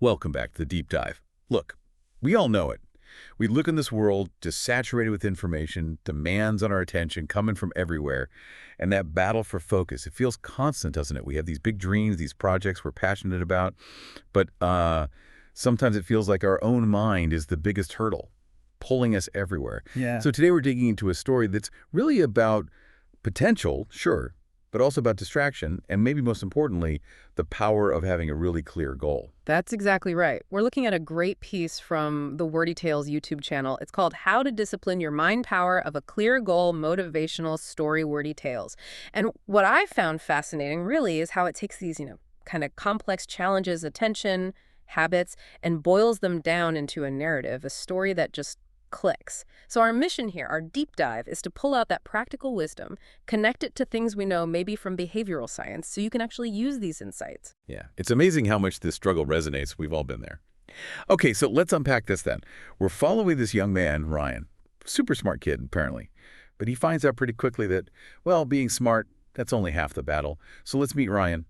Welcome back to the Deep Dive. Look, we all know it. We look in this world just saturated with information, demands on our attention coming from everywhere, and that battle for focus, it feels constant, doesn't it? We have these big dreams, these projects we're passionate about, but sometimes it feels like our own mind is the biggest hurdle, pulling us everywhere. Yeah. So today we're digging into a story that's really about potential, sure, but also about distraction, and maybe most importantly, the power of having a really clear goal. That's exactly right. We're looking at a great piece from the Wordy Tales YouTube channel. It's called How to Discipline Your Mind Power of a Clear Goal Motivational Story Wordy Tales. And what I found fascinating really is how it takes these, kind of complex challenges, attention, habits, and boils them down into a narrative, a story that just clicks. So our mission here, our deep dive, is to pull out that practical wisdom, connect it to things we know maybe from behavioral science, so you can actually use these insights. Yeah, it's amazing how much this struggle resonates. We've all been there. Okay, so let's unpack this then. We're following this young man, Ryan. Super smart kid, apparently. But he finds out pretty quickly that, well, being smart, that's only half the battle. So let's meet Ryan.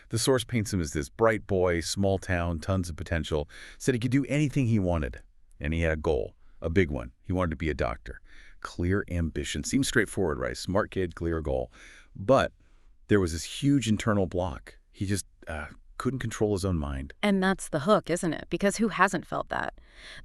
The source paints him as this bright boy, small town, tons of potential, said he could do anything he wanted. And he had a goal. A big one. He wanted to be a doctor. Clear ambition. Seems straightforward, right? Smart kid, clear goal. But there was this huge internal block. He just couldn't control his own mind. And that's the hook, isn't it? Because who hasn't felt that?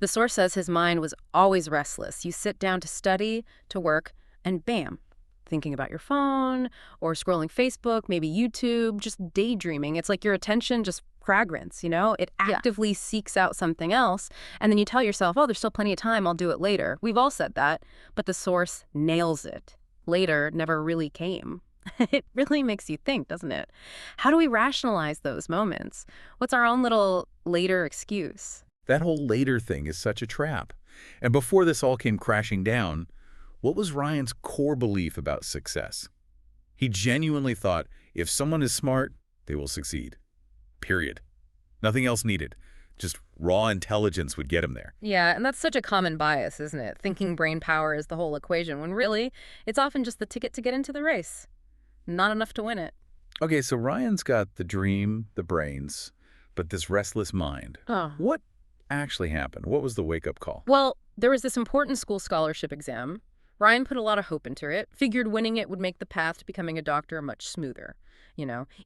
The source says his mind was always restless. You sit down to study, to work, and bam, thinking about your phone or scrolling Facebook, maybe YouTube, just daydreaming. It's like your attention just fragments, It actively seeks out something else, and then you tell yourself, oh, there's still plenty of time, I'll do it later. We've all said that, but the source nails it. Later never really came. It really makes you think, doesn't it? How do we rationalize those moments? What's our own little later excuse? That whole later thing is such a trap. And before this all came crashing down, what was Ryan's core belief about success? He genuinely thought if someone is smart, they will succeed. Period. Nothing else needed. Just raw intelligence would get him there. Yeah, and that's such a common bias, isn't it? Thinking brain power is the whole equation, when really, it's often just the ticket to get into the race. Not enough to win it. Okay, so Ryan's got the dream, the brains, but this restless mind. Oh. What actually happened? What was the wake-up call? Well, there was this important school scholarship exam. Ryan put a lot of hope into it, figured winning it would make the path to becoming a doctor much smoother.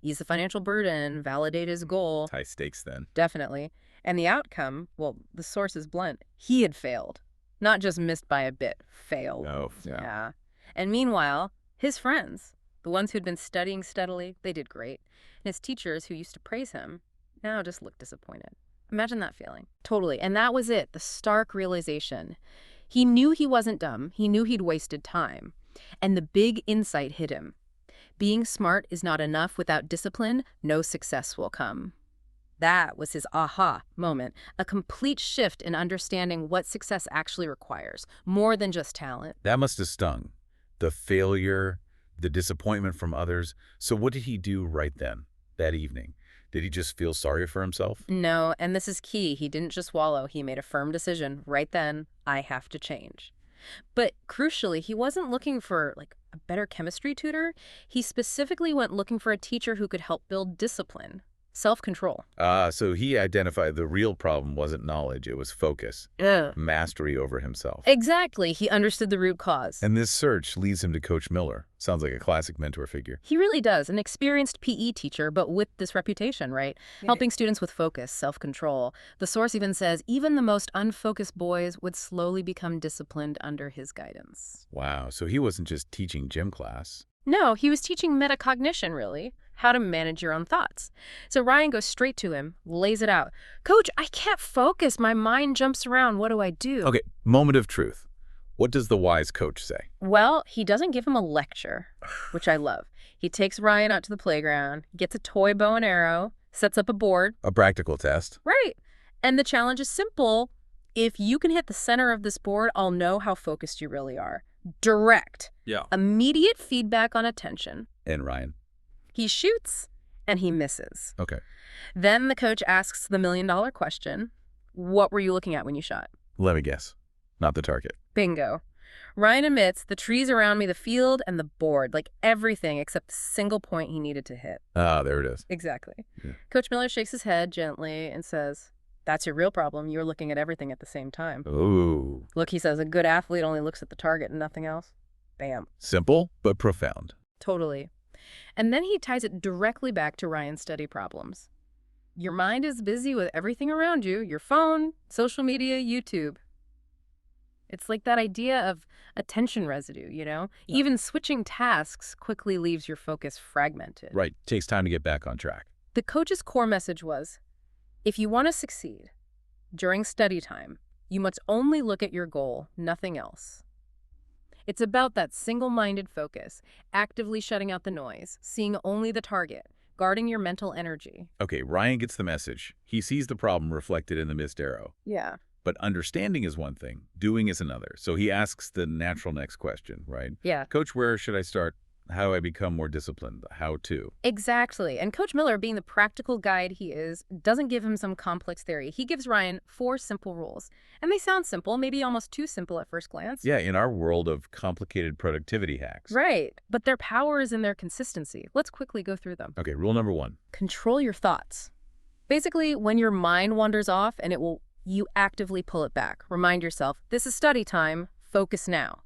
Ease the financial burden, validate his goal. High stakes then. Definitely. And the outcome, well, the source is blunt. He had failed. Not just missed by a bit, failed. Oh, yeah. And meanwhile, his friends, the ones who'd been studying steadily, they did great. And his teachers, who used to praise him, now just looked disappointed. Imagine that feeling. Totally. And that was it, the stark realization. He knew he wasn't dumb. He knew he'd wasted time. And the big insight hit him. Being smart is not enough. Without discipline, no success will come. That was his aha moment, a complete shift in understanding what success actually requires, more than just talent. That must have stung. The failure, the disappointment from others. So what did he do right then, that evening? Did he just feel sorry for himself? No, and this is key. He didn't just wallow. He made a firm decision right then. I have to change. But crucially, he wasn't looking for a better chemistry tutor. He specifically went looking for a teacher who could help build discipline, self-control. So he identified the real problem wasn't knowledge, it was focus, mastery over himself. Exactly. He understood the root cause. And this search leads him to Coach Miller. Sounds like a classic mentor figure. He really does. An experienced PE teacher, but with this reputation, right? Yeah. Helping students with focus, self-control. The source even says even the most unfocused boys would slowly become disciplined under his guidance. Wow. So he wasn't just teaching gym class. No, he was teaching metacognition, really. How to manage your own thoughts. So Ryan goes straight to him, lays it out. Coach, I can't focus. My mind jumps around. What do I do? Okay, moment of truth. What does the wise coach say? Well, he doesn't give him a lecture, which I love. He takes Ryan out to the playground, gets a toy bow and arrow, sets up a board. A practical test. Right. And the challenge is simple. If you can hit the center of this board, I'll know how focused you really are. Direct. Yeah. Immediate feedback on attention. And Ryan? He shoots, and he misses. Okay. Then the coach asks the million-dollar question, what were you looking at when you shot? Let me guess. Not the target. Bingo. Ryan admits the trees around me, the field, and the board, everything except the single point he needed to hit. Ah, there it is. Exactly. Yeah. Coach Miller shakes his head gently and says, That's your real problem. You're looking at everything at the same time. Ooh. Look, he says, a good athlete only looks at the target and nothing else. Bam. Simple, but profound. Totally. And then he ties it directly back to Ryan's study problems. Your mind is busy with everything around you, your phone, social media, YouTube. It's like that idea of attention residue, you know? Yeah. Even switching tasks quickly leaves your focus fragmented. Right. Takes time to get back on track. The coach's core message was, if you want to succeed during study time, you must only look at your goal, nothing else. It's about that single-minded focus, actively shutting out the noise, seeing only the target, guarding your mental energy. Okay, Ryan gets the message. He sees the problem reflected in the missed arrow. Yeah. But understanding is one thing, doing is another. So he asks the natural next question, right? Yeah. Coach, where should I start? How do I become more disciplined? How to? Exactly. And Coach Miller, being the practical guide he is, doesn't give him some complex theory. He gives Ryan 4 simple rules. And they sound simple, maybe almost too simple at first glance. Yeah, in our world of complicated productivity hacks. Right. But their power is in their consistency. Let's quickly go through them. Okay, rule number 1. Control your thoughts. Basically, when your mind wanders off and you actively pull it back. Remind yourself, this is study time, focus now.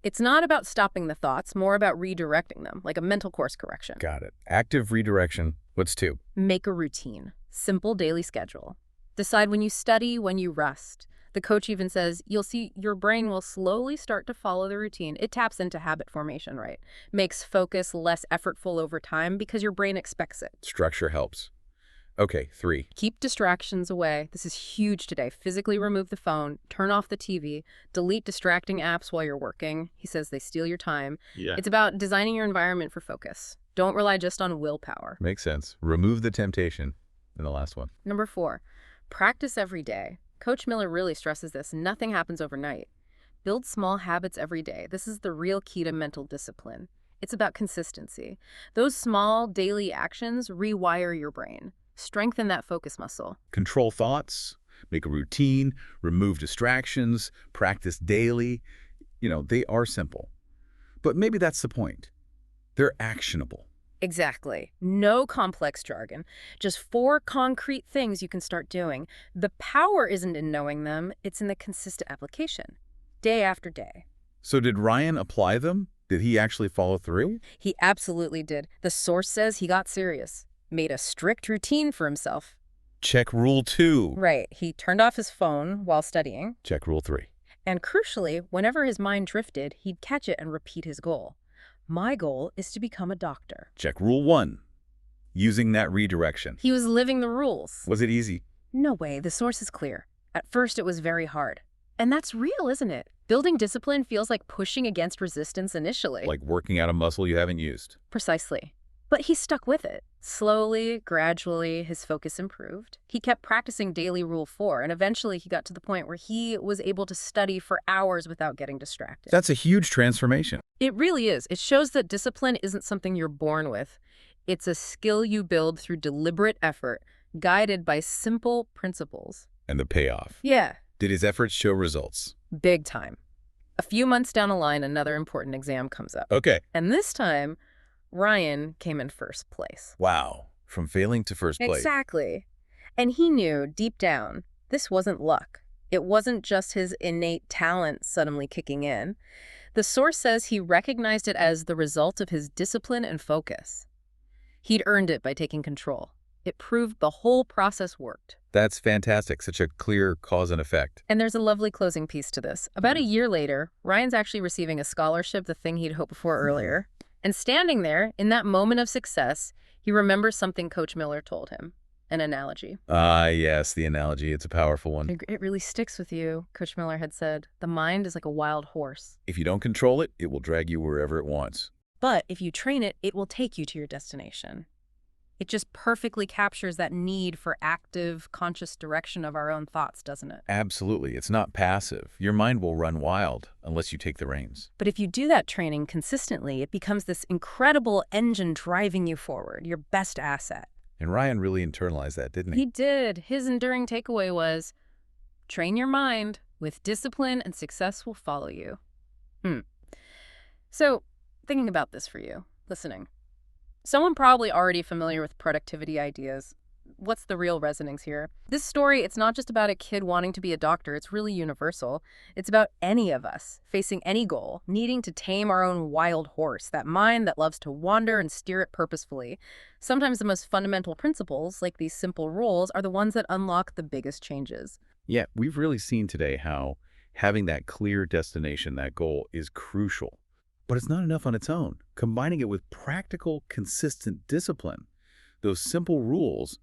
It's not about stopping the thoughts, more about redirecting them, like a mental course correction. Got it. Active redirection. What's 2? Make a routine. Simple daily schedule. Decide when you study, when you rest. The coach even says you'll see your brain will slowly start to follow the routine. It taps into habit formation, right? Makes focus less effortful over time because your brain expects it. Structure helps. Okay, 3. Keep distractions away. This is huge today. Physically remove the phone, turn off the TV, delete distracting apps while you're working. He says they steal your time. Yeah. It's about designing your environment for focus. Don't rely just on willpower. Makes sense. Remove the temptation. And the last one. Number 4, practice every day. Coach Miller really stresses this. Nothing happens overnight. Build small habits every day. This is the real key to mental discipline. It's about consistency. Those small daily actions rewire your brain. Strengthen that focus muscle. Control thoughts, make a routine, remove distractions, practice daily. You know, they are simple. But maybe that's the point. They're actionable. Exactly. No complex jargon. Just 4 concrete things you can start doing. The power isn't in knowing them, it's in the consistent application, day after day. So did Ryan apply them? Did he actually follow through? He absolutely did. The source says he got serious, made a strict routine for himself. Check rule 2. Right. He turned off his phone while studying. Check rule 3. And crucially, whenever his mind drifted, he'd catch it and repeat his goal. My goal is to become a doctor. Check rule 1. Using that redirection. He was living the rules. Was it easy? No way. The source is clear. At first, it was very hard. And that's real, isn't it? Building discipline feels like pushing against resistance initially. Like working out a muscle you haven't used. Precisely. But he stuck with it. Slowly, gradually, his focus improved. He kept practicing daily rule 4, and eventually he got to the point where he was able to study for hours without getting distracted. That's a huge transformation. It really is. It shows that discipline isn't something you're born with. It's a skill you build through deliberate effort, guided by simple principles. And the payoff. Yeah. Did his efforts show results? Big time. A few months down the line, another important exam comes up. Okay. And this time, Ryan came in first place. Wow. From failing to first place. Exactly. And he knew deep down, this wasn't luck. It wasn't just his innate talent suddenly kicking in. The source says he recognized it as the result of his discipline and focus. He'd earned it by taking control. It proved the whole process worked. That's fantastic. Such a clear cause and effect. And there's a lovely closing piece to this. About a year later, Ryan's actually receiving a scholarship, the thing he'd hoped for earlier. And standing there, in that moment of success, he remembers something Coach Miller told him, an analogy. Yes, the analogy. It's a powerful one. It really sticks with you, Coach Miller had said. The mind is like a wild horse. If you don't control it, it will drag you wherever it wants. But if you train it, it will take you to your destination. It just perfectly captures that need for active, conscious direction of our own thoughts, doesn't it? Absolutely. It's not passive. Your mind will run wild unless you take the reins. But if you do that training consistently, it becomes this incredible engine driving you forward, your best asset. And Ryan really internalized that, didn't he? He did. His enduring takeaway was, train your mind. With discipline and success will follow you. So, thinking about this for you, listening. Someone probably already familiar with productivity ideas, what's the real resonance here? This story, it's not just about a kid wanting to be a doctor, it's really universal. It's about any of us facing any goal, needing to tame our own wild horse, that mind that loves to wander and steer it purposefully. Sometimes the most fundamental principles, like these simple rules, are the ones that unlock the biggest changes. Yeah, we've really seen today how having that clear destination, that goal, is crucial. But it's not enough on its own. Combining it with practical, consistent discipline, those simple rules,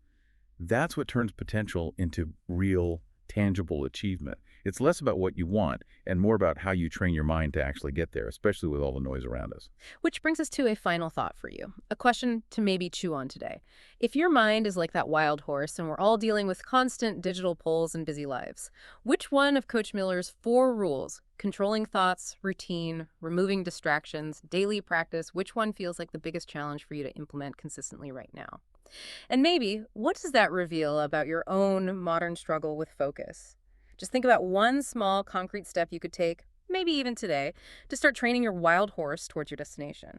that's what turns potential into real, tangible achievement. It's less about what you want and more about how you train your mind to actually get there, especially with all the noise around us. Which brings us to a final thought for you, a question to maybe chew on today. If your mind is like that wild horse and we're all dealing with constant digital pulls and busy lives, which one of Coach Miller's 4 rules, controlling thoughts, routine, removing distractions, daily practice, which one feels like the biggest challenge for you to implement consistently right now? And maybe, what does that reveal about your own modern struggle with focus? Just think about one small, concrete step you could take, maybe even today, to start training your wild horse towards your destination.